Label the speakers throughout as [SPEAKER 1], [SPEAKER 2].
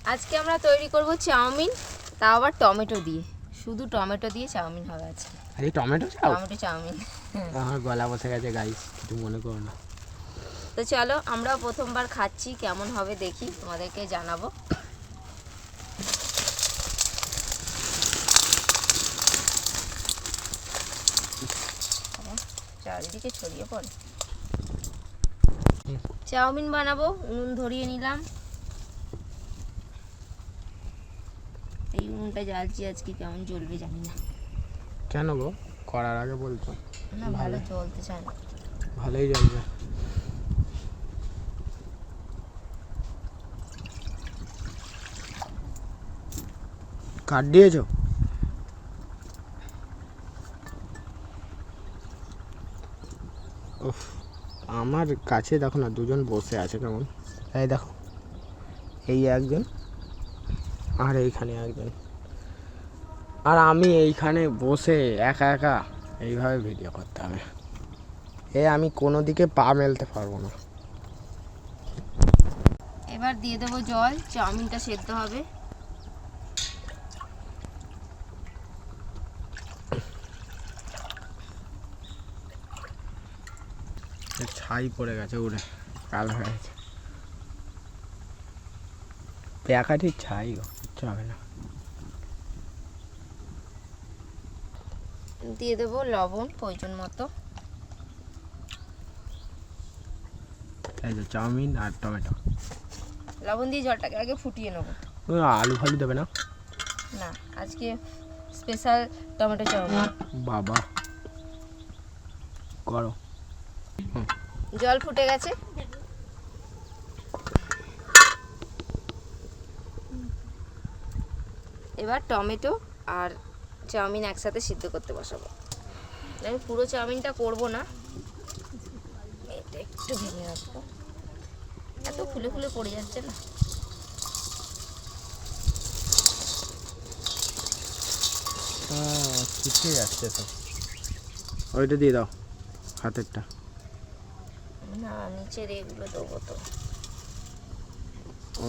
[SPEAKER 1] আজকে আমরা তৈরি করব চাউমিন, তাও আবার টমেটো দিয়ে। শুধু টমেটো দিয়ে চাউমিন হবে আজকে।
[SPEAKER 2] আরে টমেটো
[SPEAKER 1] চাউমিন।
[SPEAKER 2] আমার গলা বসে গেছে গাইস, কিছু মনে করো না।
[SPEAKER 1] তো চলো, আমরা প্রথমবার খাচ্ছি, কেমন হবে দেখি, তোমাদেরকে জানাবো। চারিদিকে ছড়িয়ে পড়ে। চাউমিন বানাবো, উনুন ধরিয়ে নিলাম। এই উনুনটা জ্বালছি আজকে, কেমন জ্বলবে জানি না।
[SPEAKER 2] কেন গো, করার আগে বলছো?
[SPEAKER 1] না, ভালো জ্বলতে চায় না।
[SPEAKER 2] ভালোই জ্বলবে। কাট দিয়েছো? উফ, আমার কাছে দেখো না, দুজন বসে আছে কেমন। এই দেখো, এই একজন আর এইখানে একজন, আর আমি এইখানে বসে একা একা এইভাবে ভিডিও করতে হবে। আমি কোনো দিকে পা মেলতে পারবো না।
[SPEAKER 1] এবার দিয়ে দেবো জল, চাউমিনটা সেদ্ধ হবে।
[SPEAKER 2] ছাই পড়ে গেছে, উড়ে কালো হয়ে গেছে। পেয়াকাঠির ছাই গো, কিচ্ছু হবে না।
[SPEAKER 1] দিয়ে দেবো লবণ প্রয়োজন মতো।
[SPEAKER 2] এই যে চাউমিন আর টমেটো।
[SPEAKER 1] লবণ দিয়ে জলটাকে আগে ফুটিয়ে নেবো।
[SPEAKER 2] আলু ফালু দেবে না?
[SPEAKER 1] না, আজকে স্পেশাল টমেটো চাউমিন।
[SPEAKER 2] বাবা করো।
[SPEAKER 1] জল ফুটে গেছে। এবার টমেটো আর চাউমিন একসাথে সিদ্ধ করতে বসাবো। আমি পুরো চাউমিনটা করব না, এটা একটু ভেঙে রাখবো, এত ফুলে ফুলে পড়ে যাচ্ছে না।
[SPEAKER 2] ঠিকই যাচ্ছে তো। ওইটা দিয়ে দাও, হাতেরটা।
[SPEAKER 1] না, নিচের এগুলো দেবো তো।
[SPEAKER 2] ও,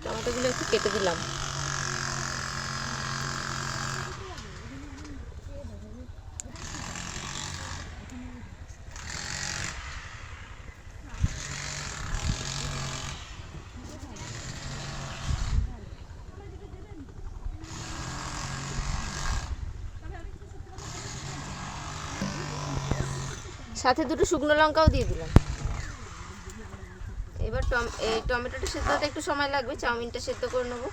[SPEAKER 1] টমেটোগুলো একটু কেটে দিলাম। সাথে দুটো শুকনো লঙ্কাও দিয়ে দিলাম। এবার টমেটোটা সেদ্ধ হতে একটু সময় লাগবে, চাউমিনটা সেদ্ধ করে নেবো।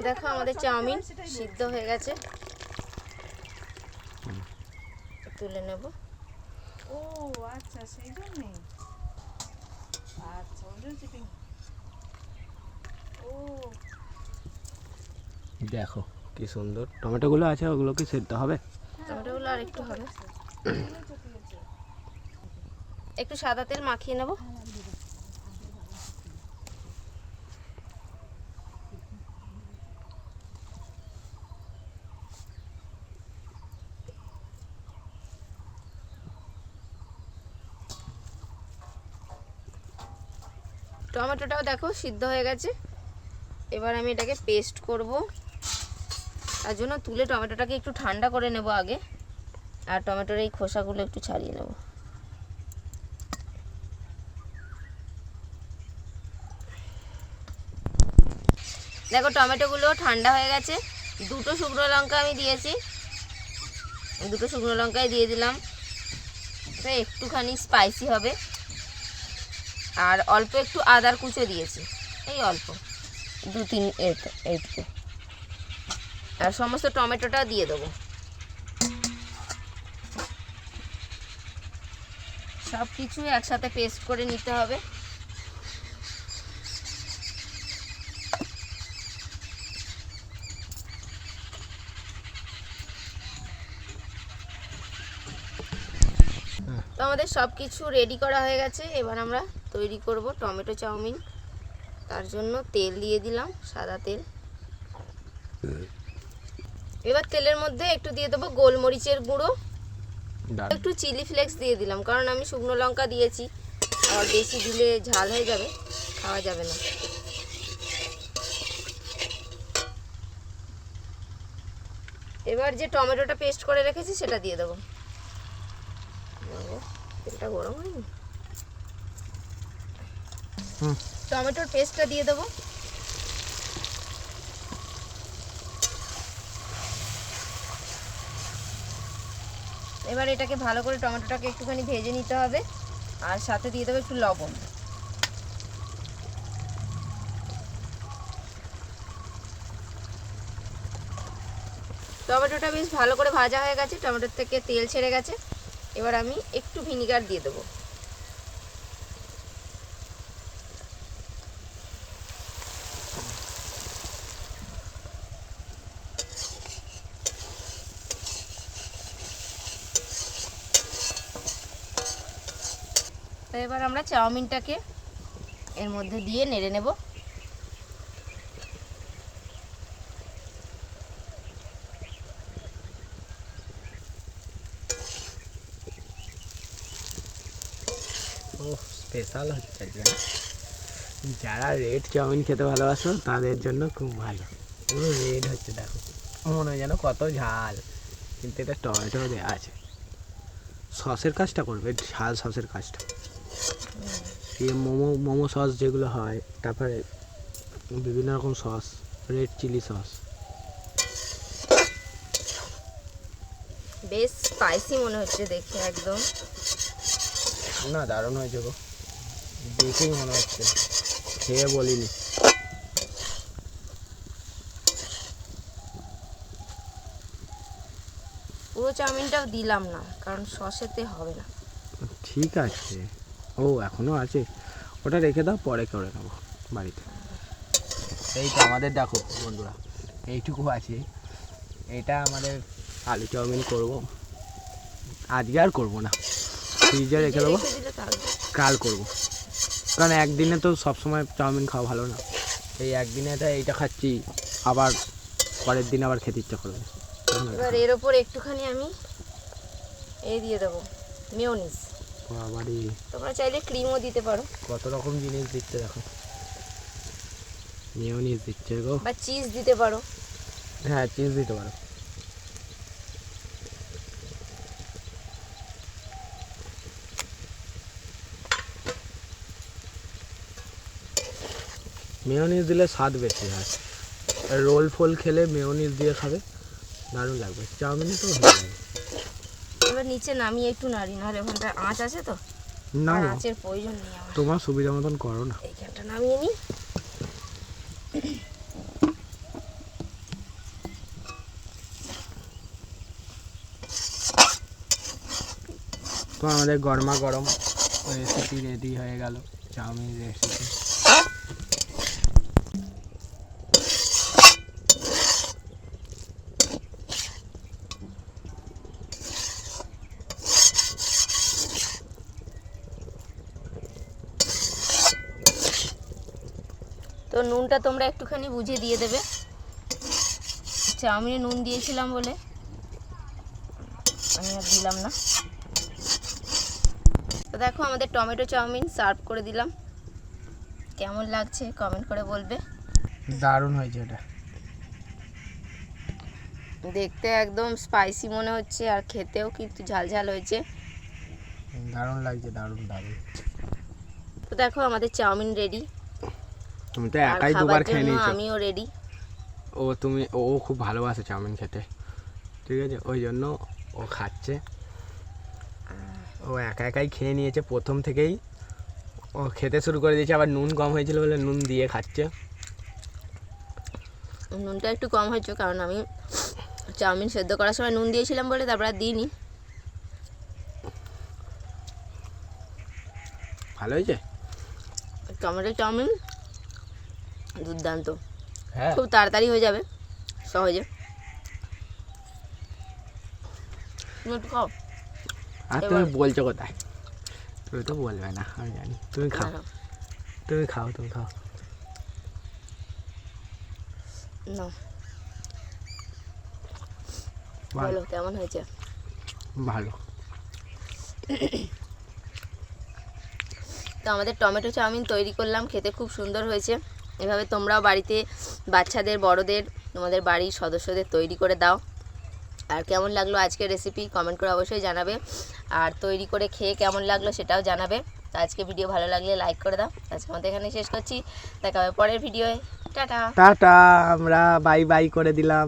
[SPEAKER 1] দেখো, আমাদের চাউমিন সিদ্ধ হয়ে গেছে, তুলে নেব।
[SPEAKER 3] ও আচ্ছা, সেই জন্যে। আচ্ছা, ও
[SPEAKER 2] দেখো কি সুন্দর টমেটোগুলো আছে, ওগুলো কি সেদ্ধ হবে?
[SPEAKER 1] টমেটোগুলো আর একটু হবে, একটু সাদা তেল মাখিয়ে নেব। টমেটোটাও দেখো সিদ্ধ হয়ে গেছে। এবার আমি এটাকে পেস্ট করব। তার জন্য তুলে টমেটোটাকে একটু ঠান্ডা করে নেব আগে, আর টমেটোর এই খোসাগুলো একটু ছাড়িয়ে নেব। দেখো, টমেটোগুলো ঠান্ডা হয়ে গেছে। দুটো শুকনো লঙ্কা আমি দিয়েছি, দুটো শুকনো লঙ্কাই দিয়ে দিলাম, এটা একটুখানি স্পাইসি হবে। আর অল্প একটু আদার কুচো দিয়েছি, এই অল্প 2-3 এইটুকু। আর সমস্ত টমেটোটা দিয়ে দেবো। সব কিছু একসাথে পেস্ট করে নিতে হবে। তো আমাদের সব কিছু রেডি করা হয়ে গেছে। এবার আমরা তৈরি করব টমেটো চাউমিন। তার জন্য তেল দিয়ে দিলাম, সাদা তেল। এবার তেলের মধ্যে একটু দিয়ে দেবো গোলমরিচের গুঁড়ো, একটু চিলি ফ্লেক্স দিয়ে দিলাম, কারণ আমি শুকনো লঙ্কা দিয়েছি, আর বেশি দিলে ঝাল হয়ে যাবে, খাওয়া যাবে না। এবার যে টমেটোটা পেস্ট করে রেখেছি সেটা দিয়ে দেবো। তেলটা গরম হয়নি, টমেটোর পেস্টটা দিয়ে দেবো। এবার এটাকে ভালো করে টমেটোটাকে একটুখানি ভেজে নিতে হবে, আর সাথে দিয়ে দেবো একটু লবণ। টমেটোটা বেশ ভালো করে ভাজা হয়ে গেছে, টমেটোর থেকে তেল ছেড়ে গেছে। এবার আমি একটু ভিনিগার দিয়ে দেবো। তো এবার আমরা চাউমিনটাকে এর মধ্যে দিয়ে নেড়ে নেব।
[SPEAKER 2] স্পেশাল হচ্ছে আজকে। যারা রেড চাউমিন খেতে ভালোবাসো তাদের জন্য খুব ভালো। পুরো রেড হচ্ছে, দেখো মনে হয় যেন কত ঝাল, কিন্তু এটা টমেটো দেওয়া আছে। সসের কাজটা করবে, ঝাল সসের কাজটা। এই মোমো সস যেগুলো হয়, তারপরে বিভিন্ন রকম সস, রেড চিলি সস।
[SPEAKER 1] বেশ স্পাইসি মনে হচ্ছে দেখতে একদম।
[SPEAKER 2] না, দারুণ হয়েছে গো, দেখেই মনে হচ্ছে, খেয়ে বলিনি।
[SPEAKER 1] পুরো চাউমিনটাও দিলাম না, কারণ সসেতে হবে না।
[SPEAKER 2] ঠিক আছে, ও এখনও আছে, ওটা রেখে দাও, পরে করে নেবো বাড়িতে। এই তো আমাদের দেখো বন্ধুরা, এইটুকু আছে। এটা আমাদের আলু চাউমিন করব, আজকে আর করবো না, ফ্রিজে রেখে দেবো, কাল করব। কারণ একদিনে তো সবসময় চাউমিন খাওয়া ভালো না। এই একদিনে তো এইটা খাচ্ছি, আবার পরের দিন আবার খেতে ইচ্ছা করবে।
[SPEAKER 1] এবার এর ওপর একটুখানি আমি এই দিয়ে দেবো মেয়োনিজ।
[SPEAKER 2] বাবারে,
[SPEAKER 1] তোমরা চাইলে ক্রিমও দিতে পারো,
[SPEAKER 2] কত রকম জিনিস দিচ্ছে দেখো। মেয়োনিজ দিচ্ছে গো,
[SPEAKER 1] বা চিজ দিতে পারো।
[SPEAKER 2] হ্যাঁ, চিজ দিতে পারো। মেয়োনিজ দিলে স্বাদ বেশি হয়। রোল ফোল খেলে মেয়োনিজ দিয়ে খাবে, দারুণ লাগবে। চাউমিনে তো ভালো লাগে।
[SPEAKER 1] এবার নিচে নামিয়ে একটু নাড়ি, নাহলে ওখানটা আঁচ আছে তো,
[SPEAKER 2] না,
[SPEAKER 1] আর আঁচের প্রয়োজন নেই আমার।
[SPEAKER 2] তোমার সুবিধা মতন করো না।
[SPEAKER 1] এইখানটা নামিয়ে নিই।
[SPEAKER 2] তো আমাদের গরমা গরম রেসিপি রেডি হয়ে গেল, চাউমিন রেসিপি।
[SPEAKER 1] তো নুনটা তোমরা একটুখানি বুঝে দিয়ে দেবে, চাউমিনে নুন দিয়েছিলাম বলে আমি আর দিলাম না। তো দেখো আমাদের টমেটো চাউমিন সার্ভ করে দিলাম। কেমন লাগছে কমেন্ট করে বলবে।
[SPEAKER 2] দারুণ হয়েছে, এটা
[SPEAKER 1] দেখতে একদম স্পাইসি মনে হচ্ছে, আর খেতেও কিন্তু ঝাল ঝাল হয়েছে,
[SPEAKER 2] দারুণ লাগছে, দারুণ দারুণ।
[SPEAKER 1] তো দেখো আমাদের চাউমিন রেডি।
[SPEAKER 2] তুমি তো একাই দুবার খেয়ে নিয়েছো।
[SPEAKER 1] আমিও রেডি।
[SPEAKER 2] ও খুব ভালোবাসে চাউমিন খেতে, ঠিক আছে, ওই জন্য ও খাচ্ছে। ও একা একাই খেয়ে নিয়েছে প্রথম থেকেই, ও খেতে শুরু করে দিয়েছে। আবার নুন কম হয়েছিল বলে নুন দিয়ে খাচ্ছে।
[SPEAKER 1] নুনটা একটু কম হয়েছে, কারণ আমি চাউমিন সেদ্ধ করার সময় নুন দিয়েছিলাম বলে, তারপর আর দিইনি।
[SPEAKER 2] ভালো হয়েছে?
[SPEAKER 1] টমেটো চাউমিন দুর্দান্ত,
[SPEAKER 2] হ্যাঁ
[SPEAKER 1] খুব তাড়াতাড়ি হয়ে যাবে সহজে। তুমি একটু খাও।
[SPEAKER 2] আর তুমি বলছো কোথায়? তুমি তো বলবে না, আমি জানি। তুমি খাও,
[SPEAKER 1] না,
[SPEAKER 2] তুমি খাও, তুমি খাও।
[SPEAKER 1] না,
[SPEAKER 2] ভালো,
[SPEAKER 1] বলো কেমন হয়েছে?
[SPEAKER 2] ভালো।
[SPEAKER 1] তো আমাদের টমেটো চাউমিন তৈরি করলাম, খেতে খুব সুন্দর হয়েছে। এভাবে তোমরাও বাড়িতে বাচ্চাদের, বড়দের, তোমাদের বাড়ির সদস্যদের তৈরি করে দাও। আর কেমন লাগলো আজকের রেসিপি কমেন্ট করে অবশ্যই জানাবে, আর তৈরি করে খেয়ে কেমন লাগলো সেটাও জানাবে। তো আজকে ভিডিও ভালো লাগলে লাইক করে দাও। আজকে আমাদের এখানে শেষ করছি, দেখা হবে পরের ভিডিওয়ে। টাটা।
[SPEAKER 2] টাটা, আমরা বাই বাই করে দিলাম।